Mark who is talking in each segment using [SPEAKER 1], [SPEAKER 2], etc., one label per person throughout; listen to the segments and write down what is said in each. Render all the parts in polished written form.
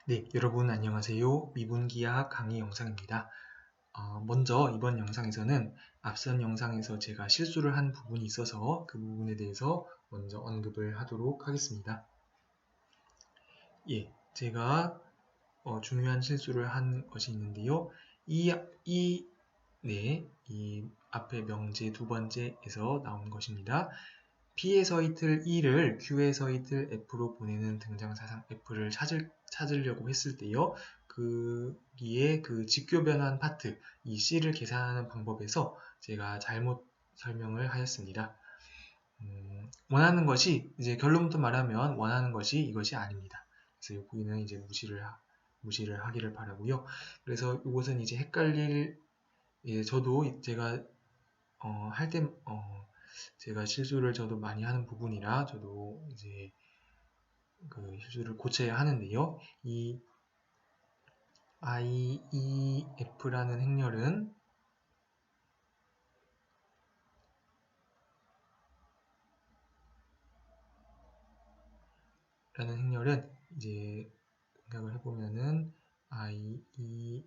[SPEAKER 1] 네, 여러분 안녕하세요. 미분기하학 강의 영상입니다. 먼저 이번 영상에서는 앞선 영상에서 제가 실수를 한 부분이 있어서 그 부분에 대해서 먼저 언급을 하도록 하겠습니다. 예, 제가 중요한 실수를 한 것이 있는데요. 이 앞에 명제 두 번째에서 나온 것입니다. P의 서이틀 E를 Q의 서이틀 F로 보내는 등장사상 F를 찾으려고 했을 때요. 거기에 그 직교 변환 파트, 이 C를 계산하는 방법에서 제가 잘못 설명을 하였습니다. 원하는 것이, 이제 결론부터 말하면 원하는 것이 이것이 아닙니다. 그래서 여기는 이제 무시를 하기를 바라고요. 그래서 이것은 이제 저도 제가 제가 실수를 저도 많이 하는 부분이라 저도 이제 그 실수를 고쳐야 하는데요. 이 IEF라는 행렬은 이제 생각을 해보면은 IEFVE가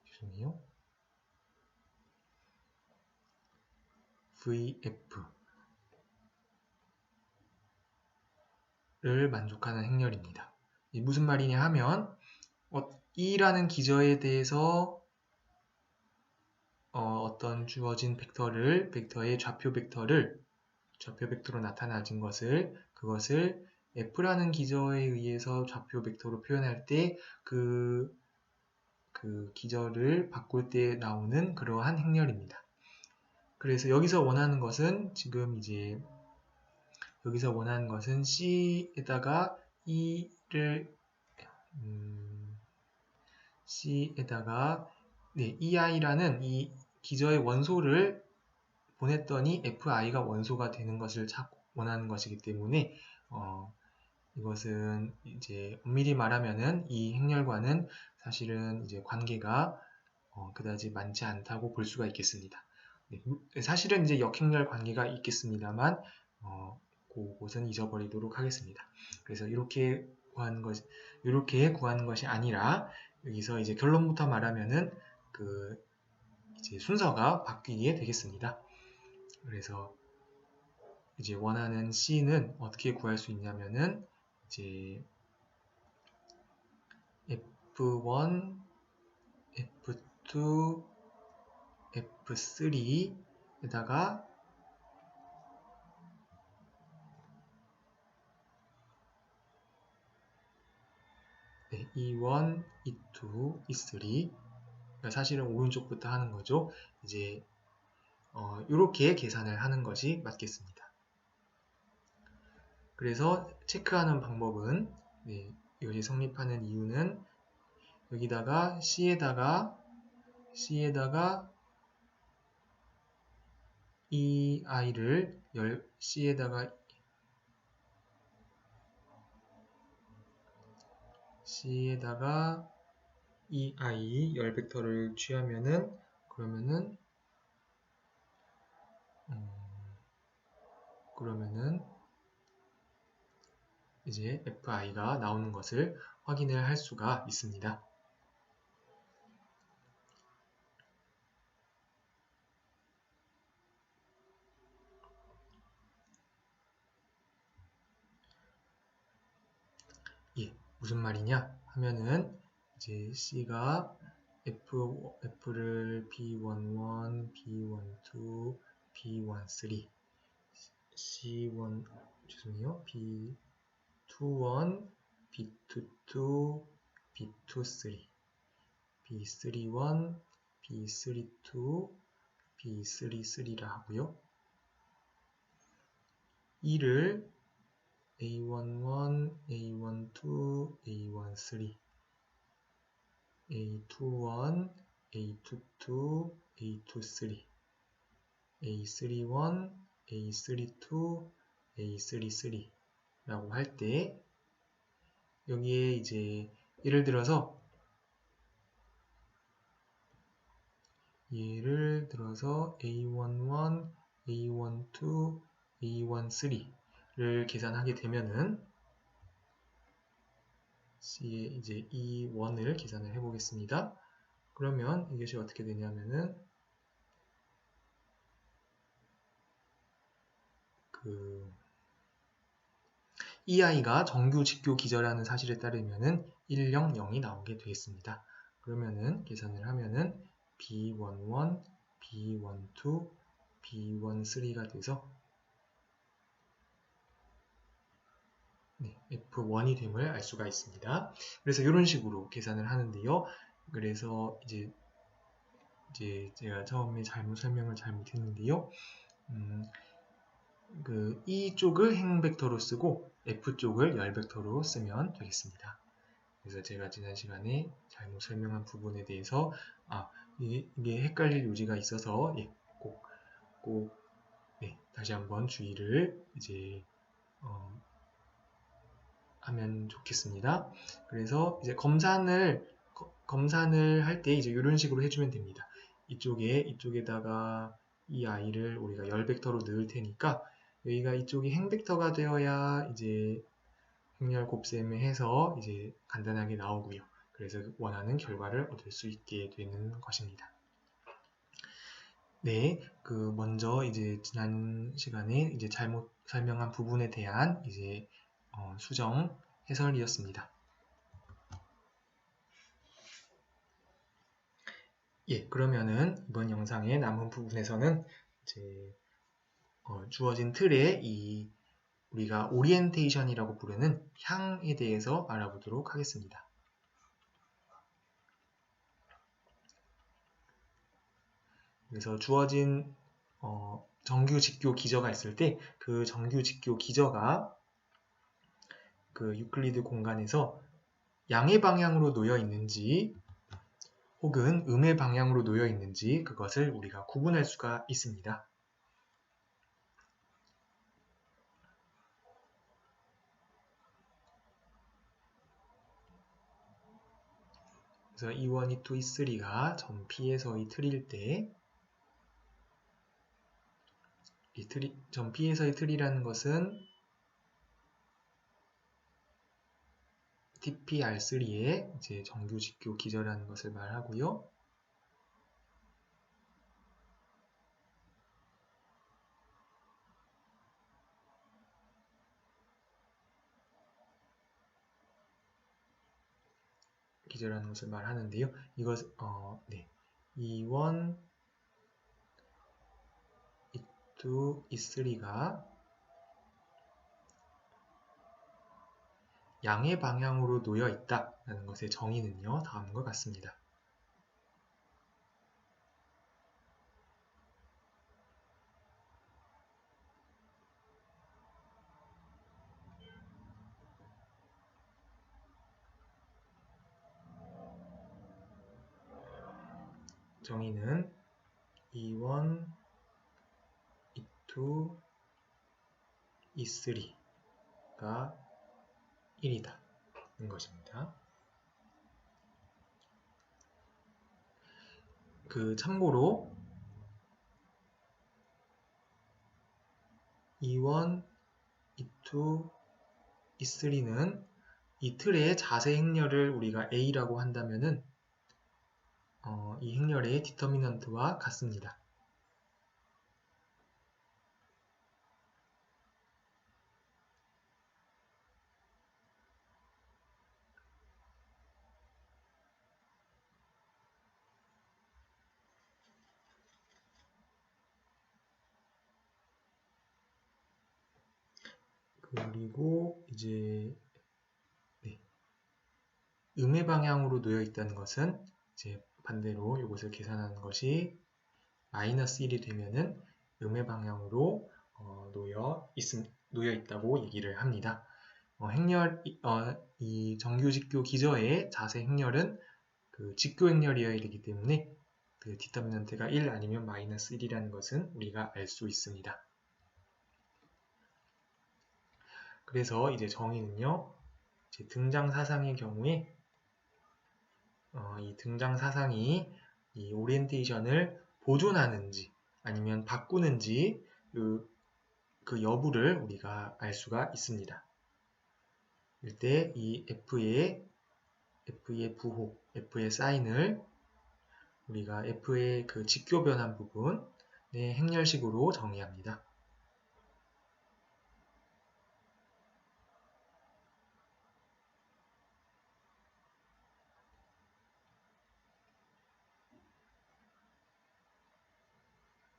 [SPEAKER 1] 죄송해요. VF를 만족하는 행렬입니다. 무슨 말이냐 하면 E라는 기저에 대해서 어떤 주어진 벡터의 좌표 벡터로 나타나진 그것을 F라는 기저에 의해서 좌표 벡터로 표현할 때 그 기저를 바꿀 때 나오는 그러한 행렬입니다. 그래서 여기서 원하는 것은 C에다가 EI라는 이 기저의 원소를 보냈더니 FI가 원소가 되는 것을 원하는 것이기 때문에 이것은 이제 엄밀히 말하면은 이 행렬과는 사실은 이제 관계가 그다지 많지 않다고 볼 수가 있겠습니다. 네, 사실은 이제 역행렬 관계가 있겠습니다만 그것은 잊어버리도록 하겠습니다. 그래서 이렇게 구하는 것이 아니라 여기서 이제 결론부터 말하면은 이제 순서가 바뀌게 되겠습니다. 그래서 이제 원하는 C는 어떻게 구할 수 있냐면은 이제 F1, F2, F3에다가 E1, E2, E3 그러니까 사실은 오른쪽부터 하는 거죠. 이제 이렇게 계산을 하는 것이 맞겠습니다. 그래서 체크하는 방법은 이것이 성립하는 이유는 여기다가 C에다가 EI를 C에다가 EI 열 벡터를 취하면은 그러면은 이제 FI가 나오는 것을 확인을 할 수가 있습니다. 무슨 말이냐 하면은 이제 C가 F를 B11, B12, B13 C1 죄송해요. B21, B22, B23 B31, B32, B33라 하고요. E를 A11, A12, A13 A21, A22, A23 A31, A32, A33 라고 할 때 여기에 이제 예를 들어서 A11, A12, A13를 계산하게 되면은 C의 이제 E1을 계산을 해보겠습니다. 그러면 이것이 어떻게 되냐면은 이 아이가 정규 직교 기저라는 사실에 따르면은 100이 나오게 되겠습니다. 그러면은 계산을 하면은 B11, B12, B13가 돼서 F1이 됨을 알 수가 있습니다. 그래서 이런 식으로 계산을 하는데요. 그래서 이제 제가 처음에 설명을 잘못했는데요. E 쪽을 행 벡터로 쓰고 F 쪽을 열 벡터로 쓰면 되겠습니다. 그래서 제가 지난 시간에 잘못 설명한 부분에 대해서 이게 헷갈릴 요지가 있어서 꼭 다시 한번 주의를 이제 하면 좋겠습니다. 그래서 이제 검산을 할 때 이제 이런 식으로 해주면 됩니다. 이쪽에다가 이 아이를 우리가 열 벡터로 넣을 테니까 여기가 이쪽이 행 벡터가 되어야 이제 행렬 곱셈을 해서 이제 간단하게 나오고요. 그래서 원하는 결과를 얻을 수 있게 되는 것입니다. 네, 먼저 이제 지난 시간에 이제 잘못 설명한 부분에 대한 이제 수정 해설이었습니다. 예, 그러면은 이번 영상의 남은 부분에서는 이제 주어진 틀에 우리가 오리엔테이션이라고 부르는 향에 대해서 알아보도록 하겠습니다. 그래서 주어진 정규 직교 기저가 있을 때 그 정규 직교 기저가 그 유클리드 공간에서 양의 방향으로 놓여 있는지 혹은 음의 방향으로 놓여 있는지 그것을 우리가 구분할 수가 있습니다. 그래서 E1, E2, E3가 점 P에서의 틀일 때 점 P에서의 틀이라는 것은 TP-R3의 이제 정규 직교 기저라는 것을 말하고요. 기저라는 것을 말하는데요. 이것 E1, E2, E3가 양의 방향으로 놓여 있다라는 것의 정의는요, 다음과 같습니다. 정의는 E1, E2, E3가 1이다 는 것입니다. 참고로 E1, E2, E3는 이 틀의 자세 행렬을 우리가 A라고 한다면은 이 행렬의 디터미넌트와 같습니다. 그리고 이제 음의 방향으로 놓여 있다는 것은 이제 반대로 이것을 계산하는 것이 마이너스 1이 되면은 음의 방향으로 놓여 있다고 얘기를 합니다. 이 정규 직교 기저의 자세 행렬은 직교 행렬이어야 되기 때문에 디터미넌트가 1 아니면 마이너스 1이라는 것은 우리가 알 수 있습니다. 그래서 이제 정의는요, 등장 사상의 경우에 이 등장 사상이 이 오리엔테이션을 보존하는지 아니면 바꾸는지 그 여부를 우리가 알 수가 있습니다. 이때 이 F의 부호, F의 사인을 우리가 F의 그 직교 변환 부분의 행렬식으로 정의합니다.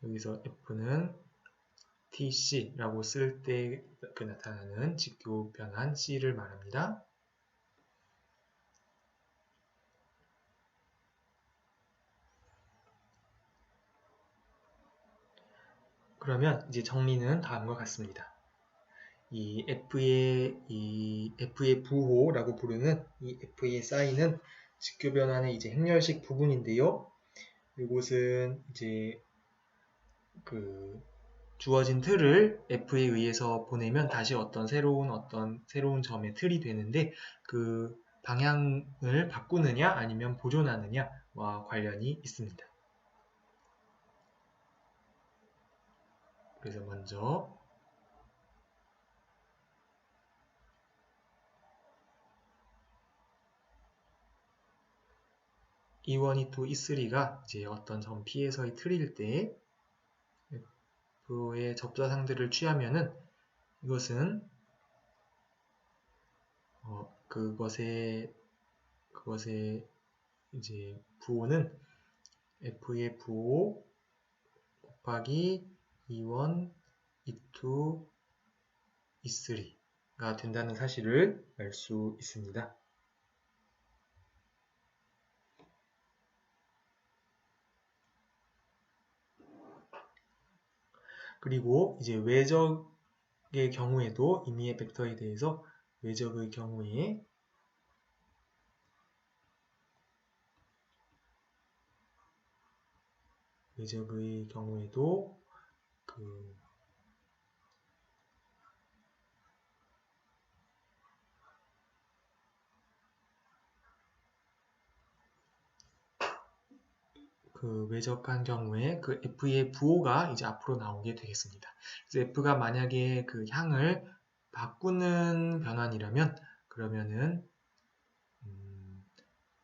[SPEAKER 1] 여기서 F는 TC라고 쓸 때 그 나타나는 직교 변환 C를 말합니다. 그러면 이제 정리는 다음과 같습니다. 이 F의 부호라고 부르는 이 F의 사인은 직교 변환의 이제 행렬식 부분인데요. 이곳은 이제 그 주어진 틀을 F에 의해서 보내면 다시 어떤 새로운 점의 틀이 되는데 그 방향을 바꾸느냐 아니면 보존하느냐와 관련이 있습니다. 그래서 먼저 E1, E2, E3가 이제 어떤 점 P에서의 틀일 때 F의 접사상들을 취하면은 이것은 그것의 이제 부호는 F의 부호 곱하기 E1, E2, E3가 된다는 사실을 알 수 있습니다. 그리고 이제 외적의 경우에도 임의의 벡터에 대해서 외적의 경우에도 그 외적한 경우에 그 F의 부호가 이제 앞으로 나오게 되겠습니다. 그래서 F가 만약에 그 향을 바꾸는 변환이라면 그러면은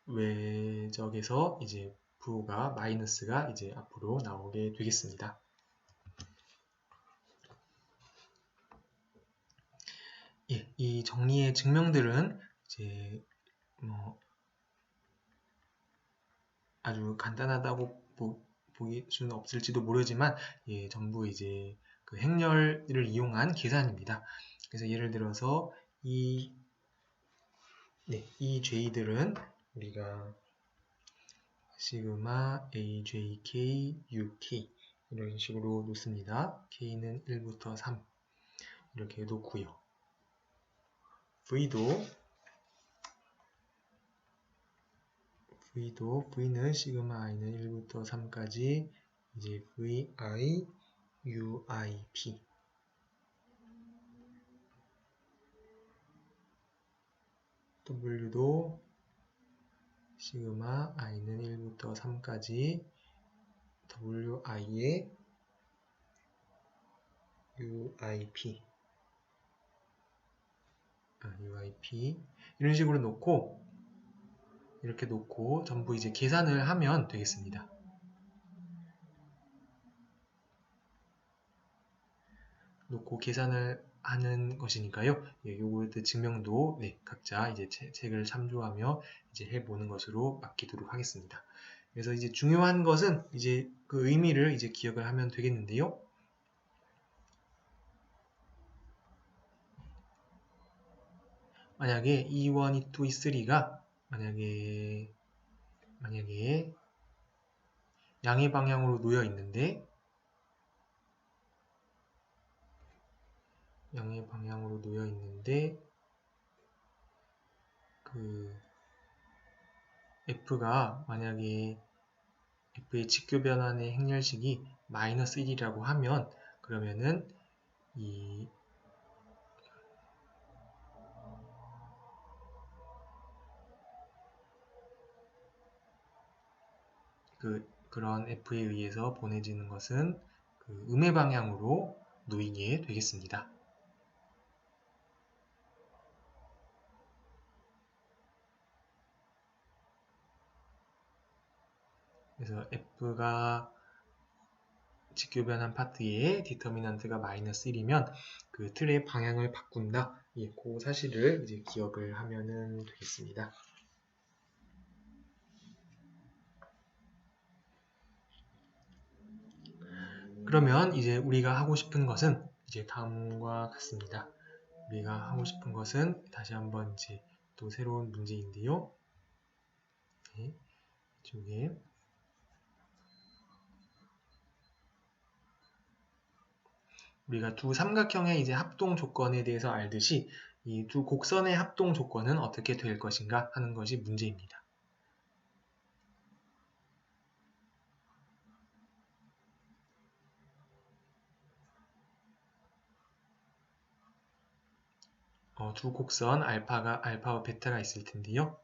[SPEAKER 1] 외적에서 이제 부호가 마이너스가 이제 앞으로 나오게 되겠습니다. 예, 이 정리의 증명들은 이제 아주 간단하다고 보일 수는 없을지도 모르지만 예, 전부 이제 그 행렬을 이용한 계산입니다. 그래서 예를 들어서 이 J들은 우리가 시그마 AJK, UK 이런 식으로 놓습니다. K는 1부터 3 이렇게 놓고요. V는 시그마 I는 1부터 3까지 이제 VI, UIP W도 시그마 I는 1부터 3까지 WI의 UIP 이런 식으로 이렇게 놓고 전부 이제 계산을 하면 되겠습니다. 놓고 계산을 하는 것이니까요. 예, 요거의 증명도 각자 이제 책을 참조하며 이제 해보는 것으로 맡기도록 하겠습니다. 그래서 이제 중요한 것은 이제 그 의미를 이제 기억을 하면 되겠는데요. 만약에 E1, E2, E3가 만약에 양의 방향으로 놓여 있는데 그 F가 만약에 F의 직교 변환의 행렬식이 마이너스 1이라고 하면 그러면은 그런 F에 의해서 보내지는 것은 그 음의 방향으로 놓이게 되겠습니다. 그래서 F가 직교변한 파트의 디터미넌트가 -1이면 그 틀의 방향을 바꾼다. 예, 그 사실을 이제 기억을 하면은 되겠습니다. 그러면 이제 우리가 하고 싶은 것은 이제 다음과 같습니다. 우리가 하고 싶은 것은 다시 한번 이제 또 새로운 문제인데요. 네, 이쪽에 우리가 두 삼각형의 이제 합동 조건에 대해서 알듯이 이 두 곡선의 합동 조건은 어떻게 될 것인가 하는 것이 문제입니다. 두 곡선 알파와 베타가 있을 텐데요.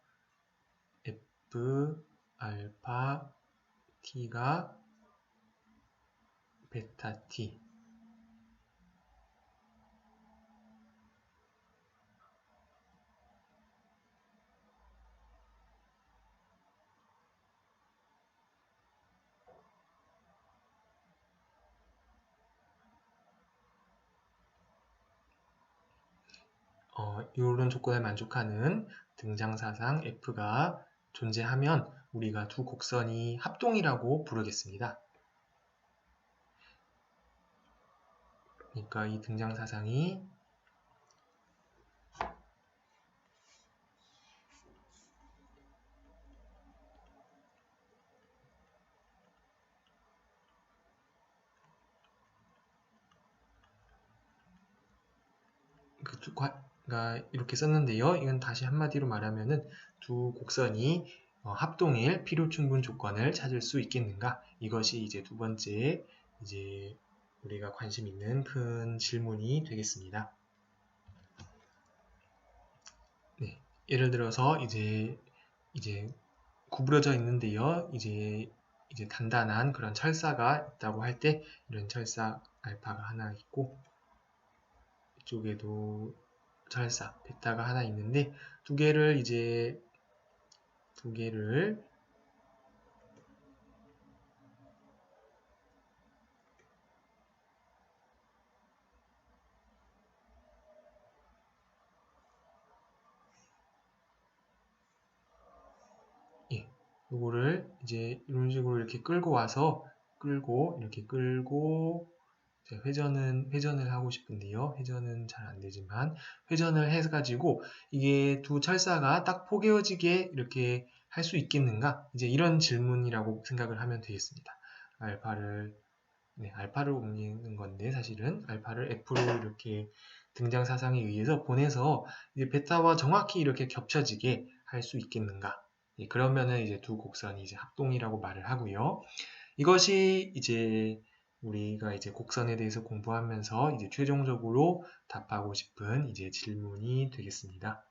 [SPEAKER 1] F 알파 T가 베타 T. 이런 조건에 만족하는 등장사상 F가 존재하면 우리가 두 곡선이 합동이라고 부르겠습니다. 그러니까 이 등장사상이 이렇게 썼는데요. 이건 다시 한마디로 말하면은 두 곡선이 합동일 필요충분 조건을 찾을 수 있겠는가? 이것이 이제 두 번째 이제 우리가 관심 있는 큰 질문이 되겠습니다. 네, 예를 들어서 이제 구부러져 있는데요. 이제 단단한 그런 철사가 있다고 할 때 이런 철사 알파가 하나 있고 이쪽에도 철사 베타가 하나 있는데 두 개를 요거를 이제 이런 식으로 이렇게 끌고 와서 이렇게 끌고 회전을 하고 싶은데요. 회전은 잘 안 되지만 회전을 해가지고 이게 두 철사가 딱 포개어지게 이렇게 할 수 있겠는가? 이제 이런 질문이라고 생각을 하면 되겠습니다. 알파를 옮기는 건데 사실은 알파를 F로 이렇게 등장 사상에 의해서 보내서 이제 베타와 정확히 이렇게 겹쳐지게 할 수 있겠는가? 그러면은 이제 두 곡선이 이제 합동이라고 말을 하고요. 이것이 이제 우리가 이제 곡선에 대해서 공부하면서 이제 최종적으로 답하고 싶은 이제 질문이 되겠습니다.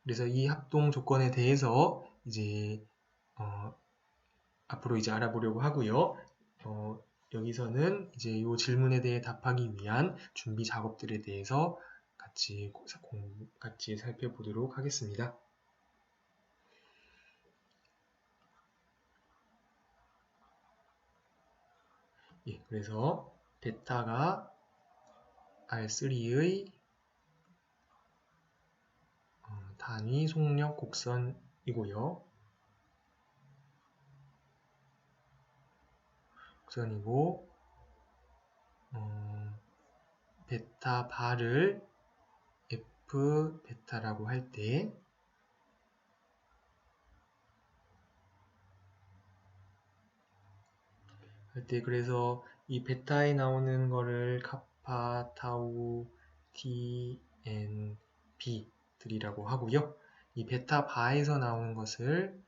[SPEAKER 1] 그래서 이 합동 조건에 대해서 이제 앞으로 이제 알아보려고 하고요. 여기서는 이제 이 질문에 대해 답하기 위한 준비 작업들에 대해서 같이 살펴보도록 하겠습니다. 그래서 베타가 R3의 단위 속력 곡선이고요. 곡선이고 베타 바를 F 베타라고 할 때 그래서 이 베타에 나오는 거를 카파, 타우, T, N, B 들이라고 하고요. 이 베타 바에서 나오는 것을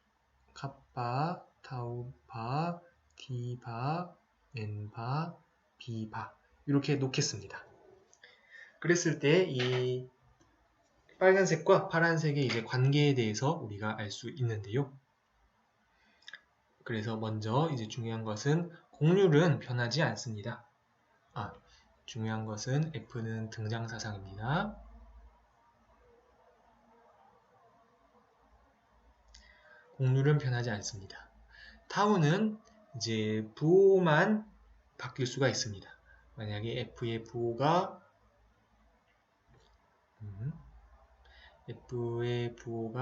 [SPEAKER 1] 카파, 타우 바, T 바, N 바, B 바 이렇게 놓겠습니다. 그랬을 때 이 빨간색과 파란색의 이제 관계에 대해서 우리가 알 수 있는데요. 그래서 먼저 이제 중요한 것은 곡률은 변하지 않습니다. 중요한 것은 F는 등장사상입니다. 곡률은 변하지 않습니다. 타우는 이제 부호만 바뀔 수가 있습니다. 만약에 F의 부호가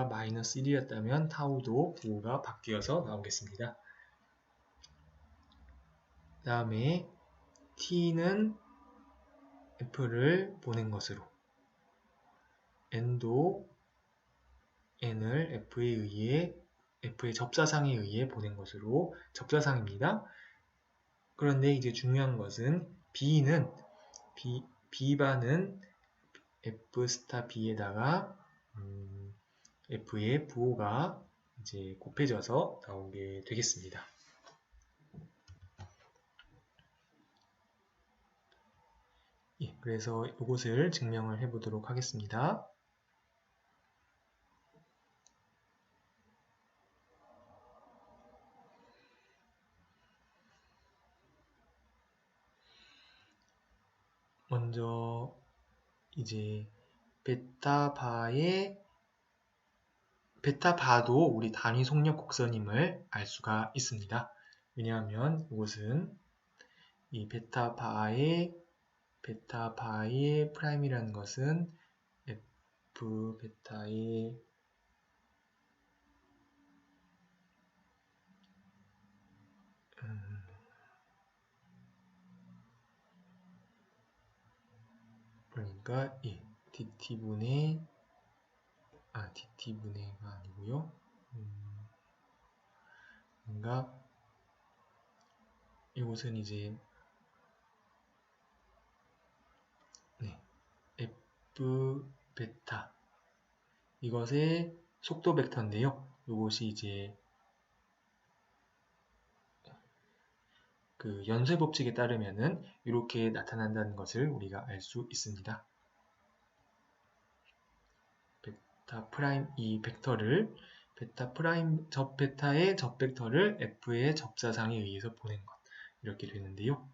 [SPEAKER 1] 마이너스 1이었다면 타우도 부호가 바뀌어서 나오겠습니다. 그 다음에 T는 F를 보낸 것으로 N도 N을 F의 접사상에 의해 보낸 것으로 접사상입니다. 그런데 이제 중요한 것은 B반은 F 스타 B에다가 F의 부호가 이제 곱해져서 나오게 되겠습니다. 그래서 이것을 증명을 해보도록 하겠습니다. 먼저 이제 베타바도 우리 단위 속력 곡선임을 알 수가 있습니다. 왜냐하면 이것은 이 베타바의 프라임이라는 것은 F 베타의 그러니까 DT분의 DT분의가 아니고요. 그러니까 이곳은 이제 F 베타 이것의 속도 벡터인데요. 이것이 이제 그 연쇄 법칙에 따르면은 이렇게 나타난다는 것을 우리가 알 수 있습니다. 베타 프라임 이 벡터를 베타 프라임 베타의 벡터를 F의 접사상에 의해서 보낸 것 이렇게 되는데요.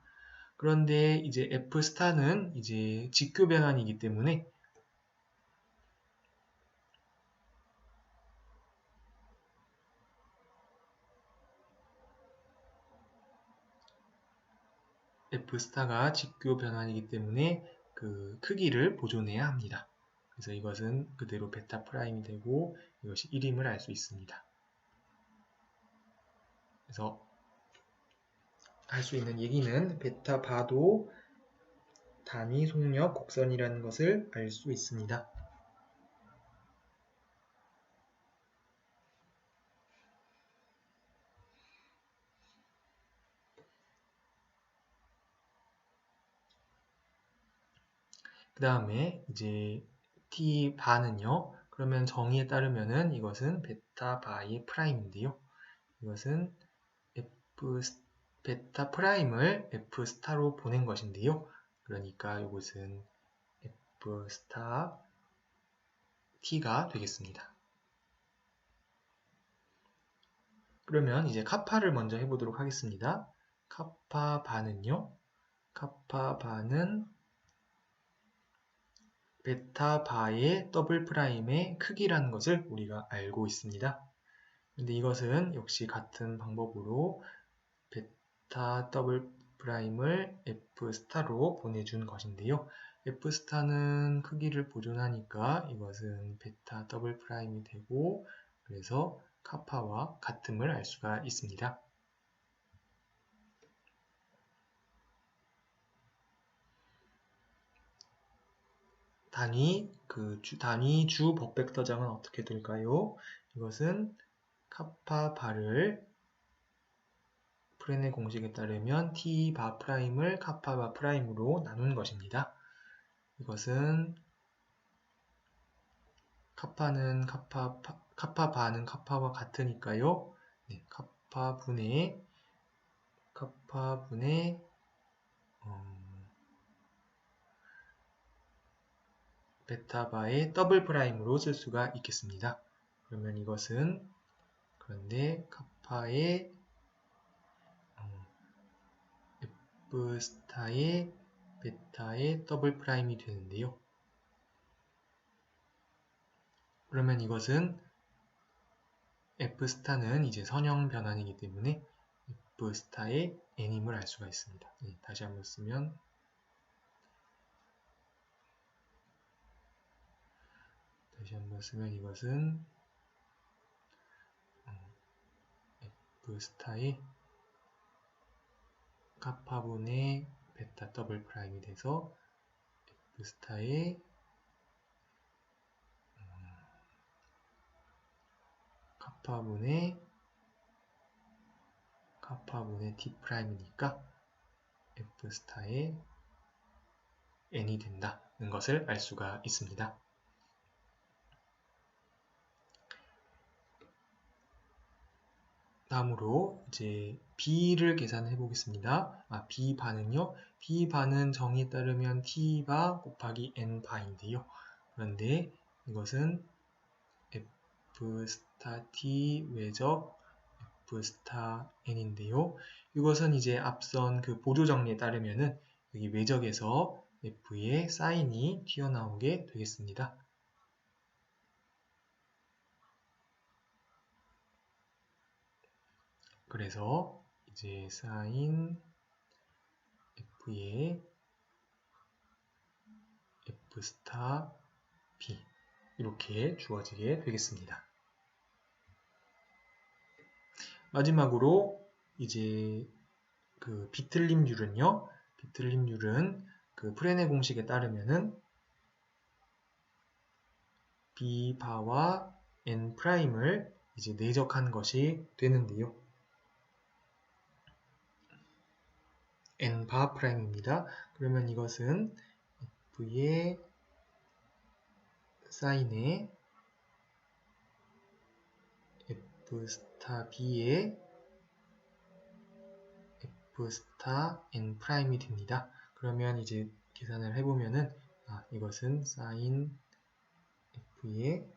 [SPEAKER 1] 그런데 이제 F 스타는 이제 직교 변환이기 때문에 F 스타가 직교 변환이기 때문에 그 크기를 보존해야 합니다. 그래서 이것은 그대로 베타 프라임이 되고 이것이 1임을 알 수 있습니다. 그래서 할 수 있는 얘기는 베타바도 단위 속력 곡선이라는 것을 알 수 있습니다. 그 다음에 이제 T바는요. 그러면 정의에 따르면은 이것은 베타 바의 프라임인데요. 이것은 베타 프라임을 F 스타로 보낸 것인데요. 그러니까 이것은 F 스타 T가 되겠습니다. 그러면 이제 카파를 먼저 해보도록 하겠습니다. 카파 바는요. 카파 바는 베타 바의 더블 프라임의 크기라는 것을 우리가 알고 있습니다. 근데 이것은 역시 같은 방법으로 베타 더블 프라임을 F 스타로 보내준 것인데요. F 스타는 크기를 보존하니까 이것은 베타 더블 프라임이 되고 그래서 카파와 같음을 알 수가 있습니다. 단위 주 법벡터장은 어떻게 될까요? 이것은 카파 바를 프렌의 공식에 따르면 t 바 프라임을 카파 바 프라임으로 나눈 것입니다. 이것은 카파 바는 카파와 같으니까요. 카파 분의 베타바의 더블 프라임으로 쓸 수가 있겠습니다. 그러면 이것은 그런데 카파의 F 스타의 베타의 더블 프라임이 되는데요. 그러면 이것은 F 스타는 이제 선형 변환이기 때문에 F 스타의 n임을 알 수가 있습니다. 다시 한번 쓰면 이것은 F 스타의 카파분의 베타 더블 프라임이 돼서 F 스타의 카파분의 D 프라임이니까 F 스타의 n이 된다는 것을 알 수가 있습니다. 다음으로 이제 B를 계산해 보겠습니다. B반은요. B반은 정의에 따르면 T바 곱하기 N바인데요. 그런데 이것은 F 스타 T 외적 F 스타 N인데요. 이것은 이제 앞선 그 보조 정리에 따르면은 여기 외적에서 F의 사인이 튀어나오게 되겠습니다. 그래서 이제 사인 F의 F 스타 B 이렇게 주어지게 되겠습니다. 마지막으로 이제 그 비틀림률은요. 비틀림률은 그 프렌의 공식에 따르면은 B바와 N'을 이제 내적한 것이 되는데요. N바 프라임입니다. 그러면 이것은 F의 사인의 F 스타 B의 F 스타 N 프라임이 됩니다. 그러면 이제 계산을 해보면은 이것은 사인 F의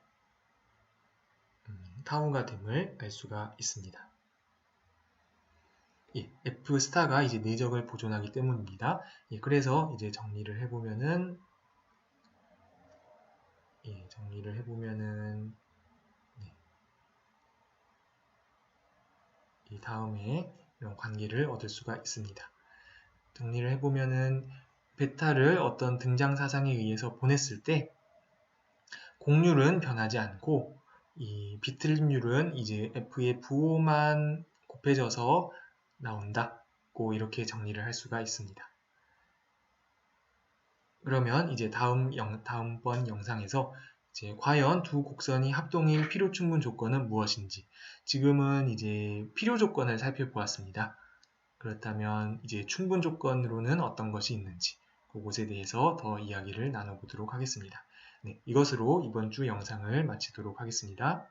[SPEAKER 1] 타우가 됨을 알 수가 있습니다. F 스타가 이제 내적을 보존하기 때문입니다. 그래서 이제 정리를 해보면은 이 다음에 이런 관계를 얻을 수가 있습니다. 정리를 해보면은 베타를 어떤 등장 사상에 의해서 보냈을 때 공률은 변하지 않고 이 비틀림률은 이제 F의 부호만 곱해져서 나온다고 이렇게 정리를 할 수가 있습니다. 그러면 이제 다음번 영상에서 이제 과연 두 곡선이 합동일 필요 충분 조건은 무엇인지 지금은 이제 필요 조건을 살펴보았습니다. 그렇다면 이제 충분 조건으로는 어떤 것이 있는지 그것에 대해서 더 이야기를 나눠보도록 하겠습니다. 이것으로 이번 주 영상을 마치도록 하겠습니다.